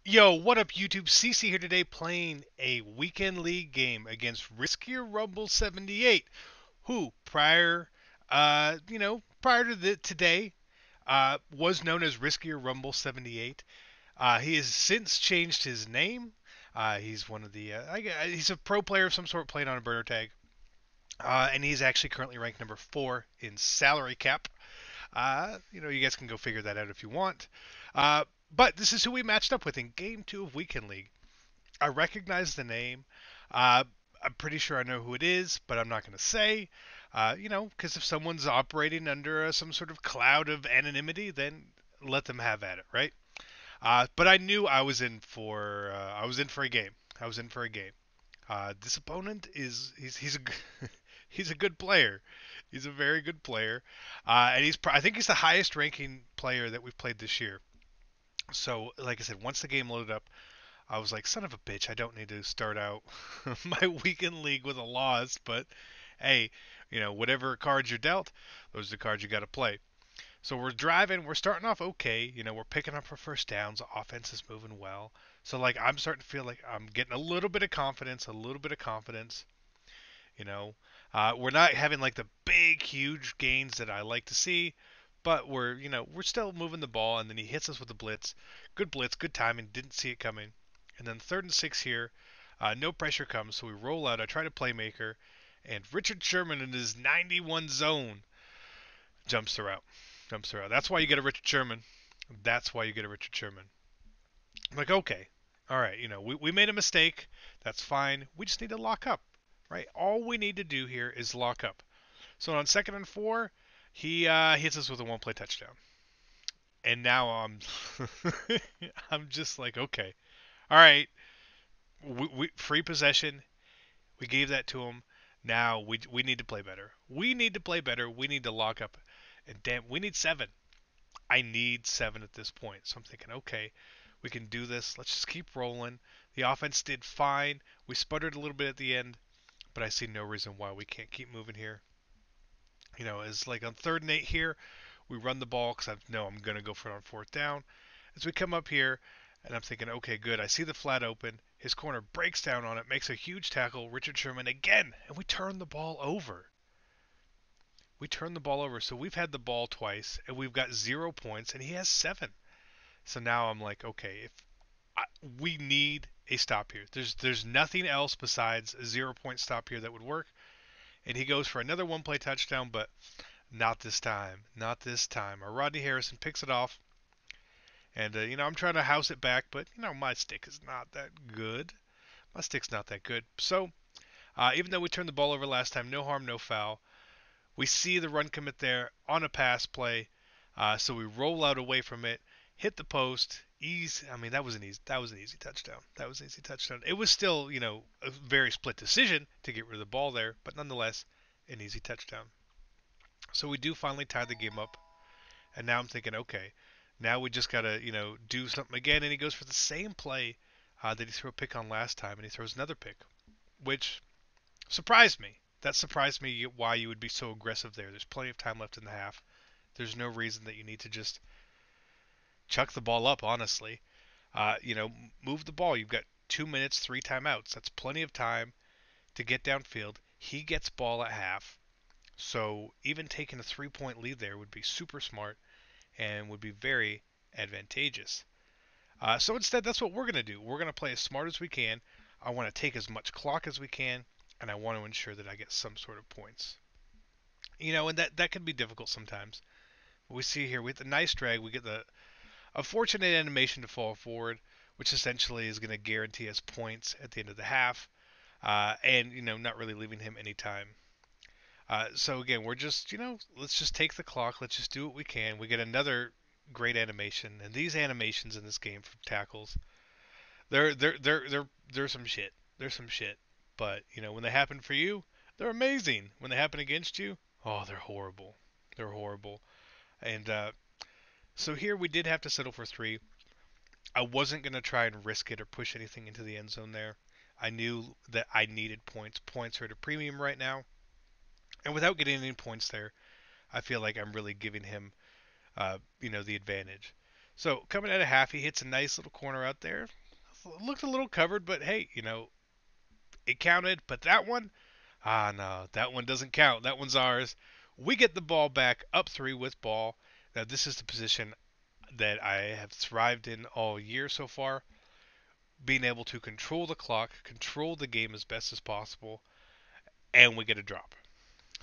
Yo, what up, YouTube? CC here today playing a weekend league game against Riskier Rumble 78, who prior to today, was known as Riskier Rumble 78. He has since changed his name. He's one of the, he's a pro player of some sort playing on a burner tag. And he's actually currently ranked number 4 in salary cap. You guys can go figure that out if you want. But this is who we matched up with in Game 2 of Weekend League. I recognize the name. Uh, I'm pretty sure I know who it is, but I'm not going to say. Because if someone's operating under some sort of cloud of anonymity, then let them have at it, right? But I knew I was in for a game. I was in for a game. This opponent he's a he's a good player. He's a very good player, and I think he's the highest ranking player that we've played this year. So, like I said, once the game loaded up, I was like, son of a bitch, I don't need to start out my weekend league with a loss, but hey, whatever cards you're dealt, those are the cards you got to play. So we're driving, we're starting off okay, we're picking up our first downs, the offense is moving well. So like I'm starting to feel like I'm getting a little bit of confidence, a little bit of confidence, you know. We're not having like the big huge gains that I like to see, but we're still moving the ball, and then he hits us with a blitz, good timing, didn't see it coming. And then 3rd and 6 here, no pressure comes, so we roll out. I try to playmaker, and Richard Sherman in his 91 zone jumps the route. Jumps the route. That's why you get a Richard Sherman. That's why you get a Richard Sherman. I'm like, okay, all right, we made a mistake. That's fine. We just need to lock up, right? All we need to do here is lock up. So on 2nd and 4, he hits us with a one-play touchdown, and now I'm just like, okay, all right, free possession. We gave that to him. Now we need to play better. We need to play better. We need to lock up. And damn, we need 7. I need 7 at this point. So I'm thinking, okay, we can do this. Let's just keep rolling. The offense did fine. We sputtered a little bit at the end, but I see no reason why we can't keep moving here. It's like on 3rd and 8 here, we run the ball because I know I'm going to go for it on 4th down. As we come up here, and I'm thinking, okay, good. I see the flat open. His corner breaks down on it, makes a huge tackle. Richard Sherman again, and we turn the ball over. We turn the ball over. So we've had the ball twice, and we've got 0 points, and he has 7. So now I'm like, okay, if we need a stop here. There's nothing else besides a 0 point stop here that would work. And he goes for another one play touchdown, but not this time. Not this time. Or Rodney Harrison picks it off. And, I'm trying to house it back, but, my stick is not that good. My stick's not that good. So, even though we turned the ball over last time, no harm, no foul. We see the run commit there on a pass play. So we roll out away from it, hit the post. Easy. I mean, that was an easy touchdown. That was an easy touchdown. It was still, a very split decision to get rid of the ball there, but nonetheless, an easy touchdown. So we do finally tie the game up, and now I'm thinking, okay, now we just gotta, do something again. And he goes for the same play that he threw a pick on last time, and he throws another pick, which surprised me. That surprised me why you would be so aggressive there. There's plenty of time left in the half. There's no reason that you need to just chuck the ball up, honestly. Move the ball. You've got 2 minutes, 3 timeouts. That's plenty of time to get downfield. He gets ball at half. So even taking a 3 point lead there would be super smart and would be very advantageous. So instead, that's what we're going to do. We're going to play as smart as we can. I want to take as much clock as we can, and I want to ensure that I get some sort of points. And that can be difficult sometimes. We see here, we get the nice drag. We get a fortunate animation to fall forward, which essentially is going to guarantee us points at the end of the half, and not really leaving him any time. So again, we're just let's just take the clock. Let's just do what we can. We get another great animation, and these animations in this game from tackles, they're some shit. They're some shit. But when they happen for you, they're amazing. When they happen against you, oh, they're horrible. They're horrible. And so here we did have to settle for 3. I wasn't going to try and risk it or push anything into the end zone there. I knew that I needed points. Points are at a premium right now. And without getting any points there, I feel like I'm really giving him, the advantage. So coming out of half, he hits a nice little corner out there. Looked a little covered, but hey, it counted. But that one, no, that one doesn't count. That one's ours. We get the ball back up three with ball. Now this is the position that I have thrived in all year so far, being able to control the clock, control the game as best as possible, and we get a drop.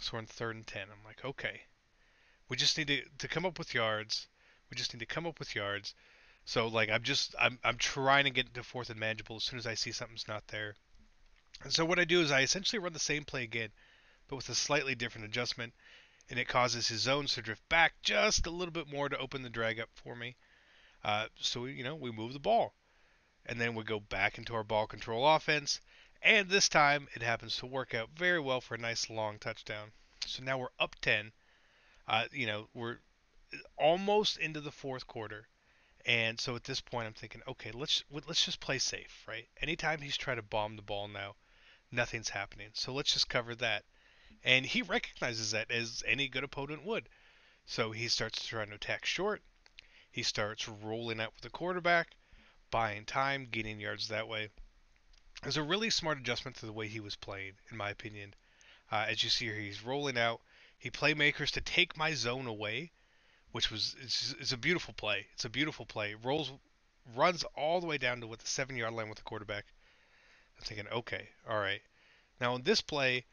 So we're in third and 10. I'm like, okay, we just need to come up with yards. We just need to come up with yards. So like I'm trying to get into fourth and manageable as soon as I see something's not there. And so what I do is I essentially run the same play again, but with a slightly different adjustment, and it causes his zones to drift back just a little bit more to open the drag up for me. So we move the ball, and then we go back into our ball control offense, and this time it happens to work out very well for a nice long touchdown. So now we're up 10. We're almost into the fourth quarter. And so at this point, I'm thinking, okay, let's just play safe, right? Anytime he's trying to bomb the ball now, nothing's happening. So let's just cover that. And he recognizes that as any good opponent would. So he starts trying to attack short. He starts rolling out with the quarterback, buying time, gaining yards that way. It was a really smart adjustment to the way he was playing, in my opinion. As you see here, he's rolling out. He playmakers to take my zone away, which was it's a beautiful play. It's a beautiful play. Runs all the way down to the 7 yard line with the quarterback. I'm thinking, okay, all right. Now in this play,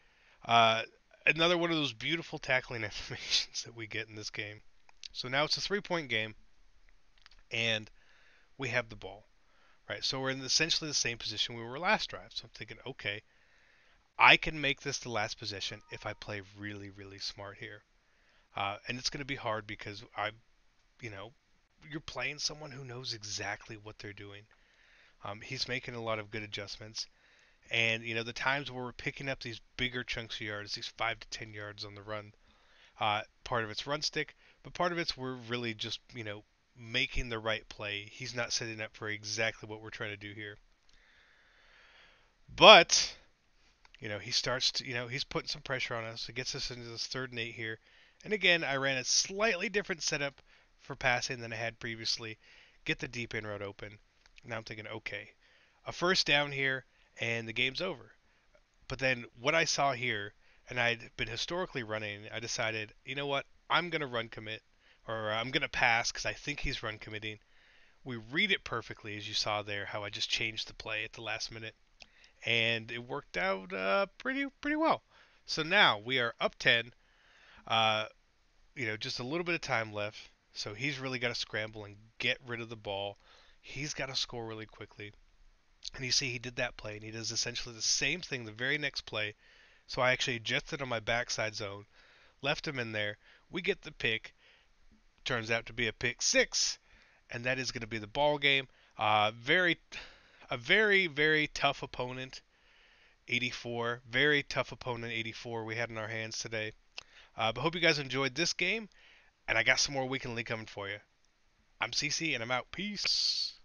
uh, another one of those beautiful tackling animations that we get in this game. So now it's a 3-point game, and we have the ball. Right, so we're in essentially the same position we were last drive. So I'm thinking, okay, I can make this the last possession if I play really, really smart here. And it's going to be hard because you know, you're playing someone who knows exactly what they're doing. He's making a lot of good adjustments, and the times where we're picking up these bigger chunks of yards, these 5 to 10 yards on the run. Part of it's run stick, but part of it's we're really just making the right play. He's not setting up for exactly what we're trying to do here, but he starts to he's putting some pressure on us. It gets us into this third and 8 here, and again I ran a slightly different setup for passing than I had previously. Get the deep in route open. Now I'm thinking, okay, a first down here, and the game's over. But then what I saw here, and I'd been historically running, I decided, you know what, I'm going to run commit, or I'm going to pass because I think he's run committing. We read it perfectly, as you saw there, how I just changed the play at the last minute, and it worked out pretty well. So now we are up 10. Uh, just a little bit of time left. So he's really got to scramble and get rid of the ball. He's got to score really quickly. And you see he did that play, and he does essentially the same thing the very next play. So I actually adjusted on my backside zone, left him in there. We get the pick. Turns out to be a pick six, and that is going to be the ball game. A very, very tough opponent, 84. Very tough opponent, 84. We had in our hands today. But hope you guys enjoyed this game, and I got some more Weekend League coming for you. I'm CC, and I'm out. Peace.